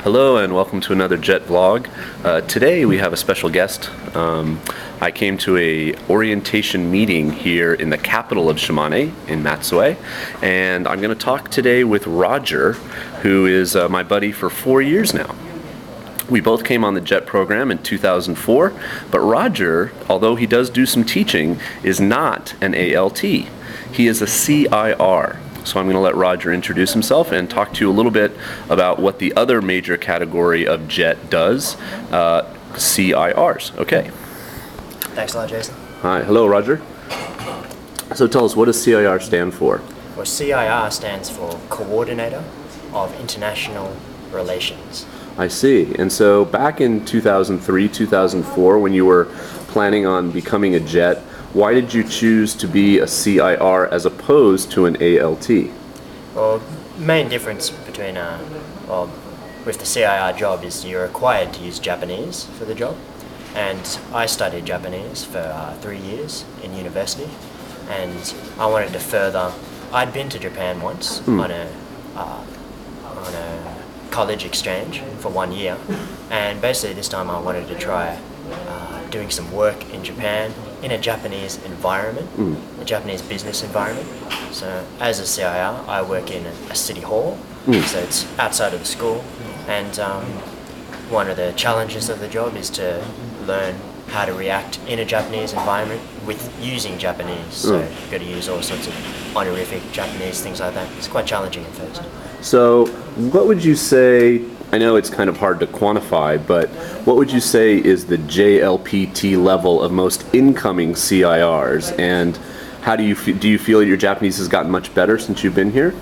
Hello and welcome to another Jet vlog. Today we have a special guest. I came to a orientation meeting here in the capital of Shimane, in Matsue, and I'm going to talk today with Roger, who is my buddy for 4 years now. We both came on the Jet program in 2004, but Roger, although he does do some teaching, is not an ALT. He is a CIR. So I'm going to let Roger introduce himself and talk to you a little bit about what the other major category of Jet does, CIRs. Okay. Thanks a lot, Jason. Hi. Hello, Roger. So tell us, what does CIR stand for? Well, CIR stands for Coordinator of International Relations. I see. And so back in 2003, 2004, when you were planning on becoming a Jet, why did you choose to be a CIR as opposed to an ALT? Well, main difference between with the CIR job is you're required to use Japanese for the job, and I studied Japanese for 3 years in university, and I wanted to further. I'd been to Japan once on a college exchange for 1 year, and basically this time I wanted to try doing some work in Japan in a Japanese environment, a Japanese business environment. So as a CIR, I work in a city hall, so it's outside of the school, and one of the challenges of the job is to learn how to react in a Japanese environment with using Japanese. So you've got to use all sorts of honorific Japanese, things like that. It's quite challenging at first. So what would you say, I know it's kind of hard to quantify, but what would you say is the JLPT level of most incoming CIRs, and how do you feel your Japanese has gotten much better since you've been here?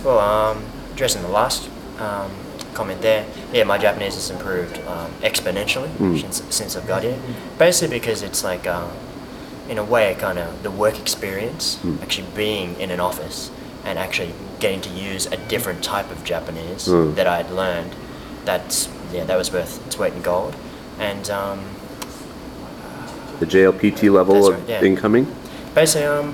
Well, addressing the last comment there, yeah, my Japanese has improved exponentially since I've got here. Basically because it's like, in a way, kind of the work experience, actually being in an office and actually getting to use a different type of Japanese that I'd learned. That was worth its weight in gold. And the JLPT level of incoming? Basically,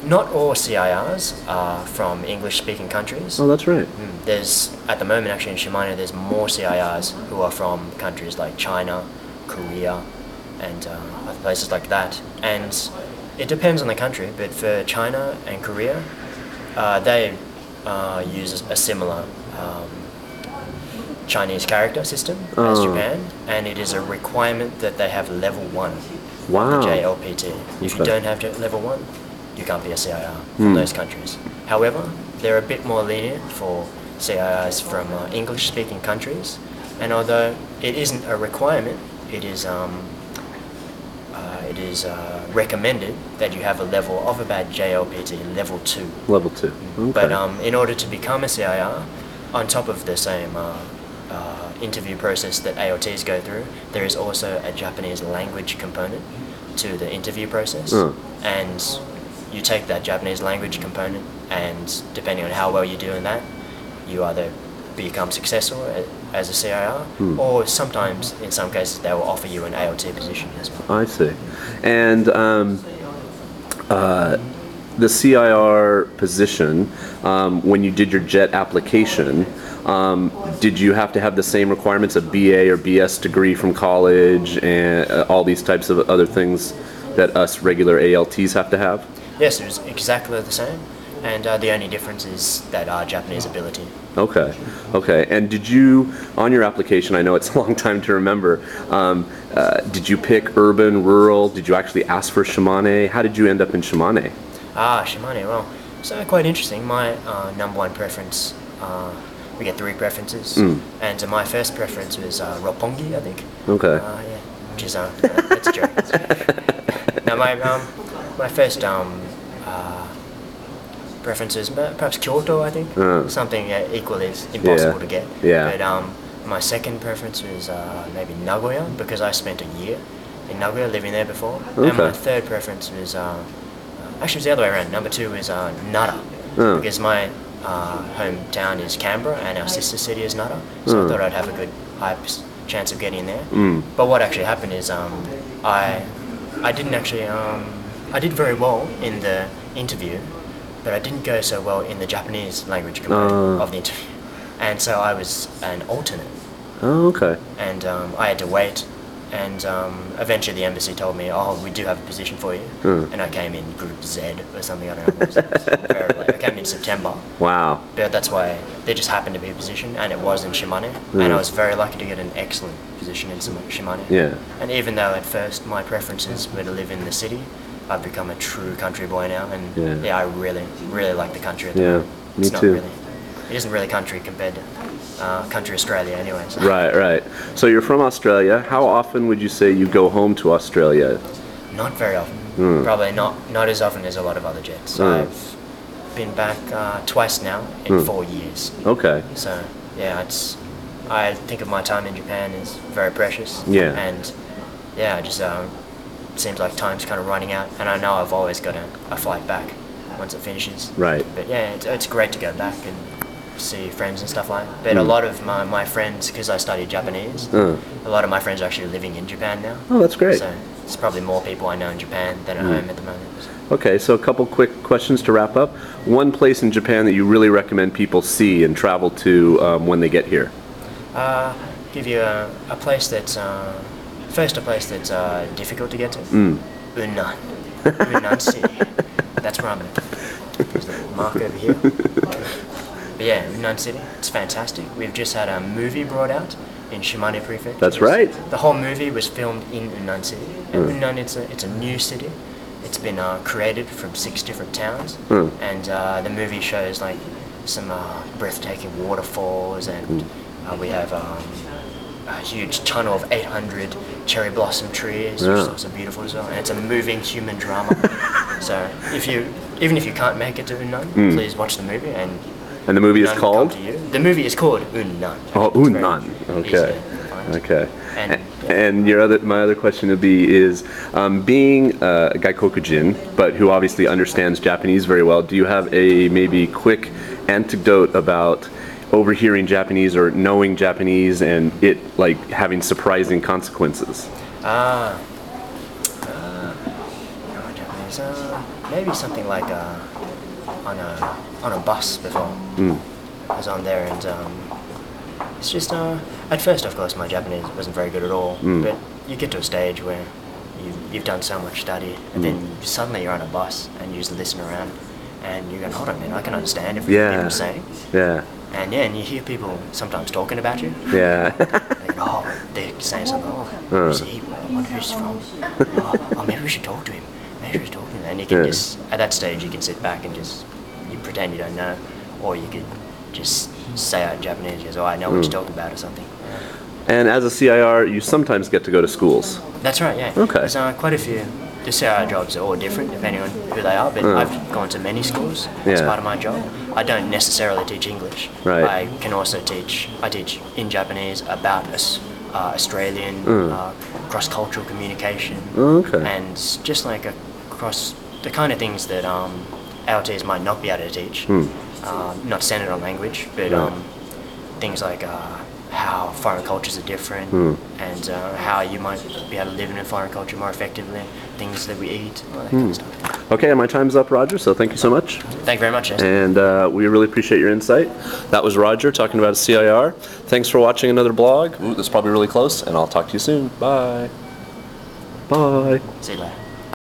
not all CIRs are from English-speaking countries. Oh, that's right. There's, at the moment actually in Shimane, there's more CIRs who are from countries like China, Korea, and other places like that. And it depends on the country, but for China and Korea, they use a similar Chinese character system as Japan, and it is a requirement that they have level 1 Wow. the JLPT. If you don't have level 1, you can't be a CIR from those countries. However, they're a bit more lenient for CIRs from English-speaking countries, and although it isn't a requirement, it is recommended that you have a level of about JLPT level 2. Level 2. Okay. But in order to become a CIR, on top of the same interview process that ALTs go through, there is also a Japanese language component to the interview process, and you take that Japanese language component, and depending on how well you do in that, you either become successful as a CIR, or sometimes, in some cases, they will offer you an ALT position as well. I see. And the CIR position, when you did your Jet application, did you have to have the same requirements, a BA or BS degree from college, and all these types of other things that us regular ALTs have to have? Yes, it was exactly the same, and the only difference is that Japanese ability. Okay, okay. And did you, on your application, I know it's a long time to remember, did you pick urban, rural? Did you actually ask for Shimane? How did you end up in Shimane? Shimane, well, so quite interesting. My number one preference, we get 3 preferences, and my first preference was Roppongi, I think. Okay. Yeah, which is, it's a joke. Now, my first preference is perhaps Kyoto, I think. Something equally as impossible to get. Yeah. But my second preference was maybe Nagoya, because I spent a year in Nagoya living there before. Okay. And my third preference was, actually it was the other way around. Number 2 is Nara, because my hometown is Canberra and our sister city is Nara, so I thought I'd have a good high chance of getting there. But what actually happened is I didn't actually I did very well in the interview, but I didn't go so well in the Japanese language component of the interview. and so I was an alternate, Oh, okay. and I had to wait. And eventually the embassy told me, oh, we do have a position for you. And I came in Group Z or something, I don't know. It was very late. I came in September. Wow. But that's why there just happened to be a position, and it was in Shimane. And I was very lucky to get an excellent position in Shimane. Yeah. And even though at first my preferences were to live in the city, I've become a true country boy now. And I really, really like the country at the moment. Me It's not too. really, it isn't really country compared to country Australia anyway. So. Right. So you're from Australia. How often would you say you go home to Australia? Not very often. Probably not as often as a lot of other Jets. I've been back twice now in 4 years. Okay. So yeah, I think of my time in Japan as very precious. Yeah. And yeah, it just seems like time's kind of running out, and I know I've always got a flight back once it finishes. Right. But yeah, it's great to go back and see friends and stuff like that. But a lot of my friends, because I studied Japanese, a lot of my friends are actually living in Japan now. Oh, that's great. So it's probably more people I know in Japan than at home at the moment. Okay, so a couple quick questions to wrap up. One place in Japan that you really recommend people see and travel to when they get here? Give you a place that's first a place that's difficult to get to. Unnan, Unnan City. That's where I'm at. There's the mark over here. But yeah, Unnan City, it's fantastic. We've just had a movie brought out in Shimane Prefecture. That's right. The whole movie was filmed in Unnan City. And Unnan, it's a new city. It's been created from 6 different towns. And the movie shows like some breathtaking waterfalls, and we have a huge tunnel of 800 cherry blossom trees, which is also beautiful as well. And it's a moving human drama. So even if you can't make it to Unnan, please watch the movie. And the movie is Unnan will called? come to you. The movie is called Unnan. Oh, It's very Unnan. easy Okay. to find. Okay. And My other question would be is, being a Gaikokujin, but who obviously understands Japanese very well, do you have a maybe quick anecdote about overhearing Japanese or knowing Japanese and it like having surprising consequences? Japanese, maybe something like on a bus before. I was on there, and it's just at first, of course, my Japanese wasn't very good at all. But you get to a stage where you've done so much study, and then suddenly you're on a bus and you just listen around, and you go, hold on, man, I can understand everything people are saying. Yeah. And you hear people sometimes talking about you. Yeah. They're saying something. Who's he? I wonder who he's from. Maybe we should talk to him. Maybe we should talk to him. And you can just, at that stage, you can sit back and just you pretend you don't know, or you could just say out in Japanese, just, I know what you're talking about or something. And as a CIR, you sometimes get to go to schools. That's right, yeah. Okay. There's quite a few. The CIR jobs are all different depending on who they are, but I've gone to many schools as part of my job. I don't necessarily teach English. Right. I can also teach in Japanese about Australian cross-cultural communication. Okay. And just like across the kind of things that LTs might not be able to teach. Not centered on language, but things like how foreign cultures are different, and how you might be able to live in a foreign culture more effectively, things that we eat, all that kind of stuff. Okay, my time's up, Roger, so thank you so much. Thank you very much, Justin. And we really appreciate your insight. That was Roger talking about a CIR. Thanks for watching another blog. Ooh, this is probably really close, and I'll talk to you soon. Bye. Bye. See you later.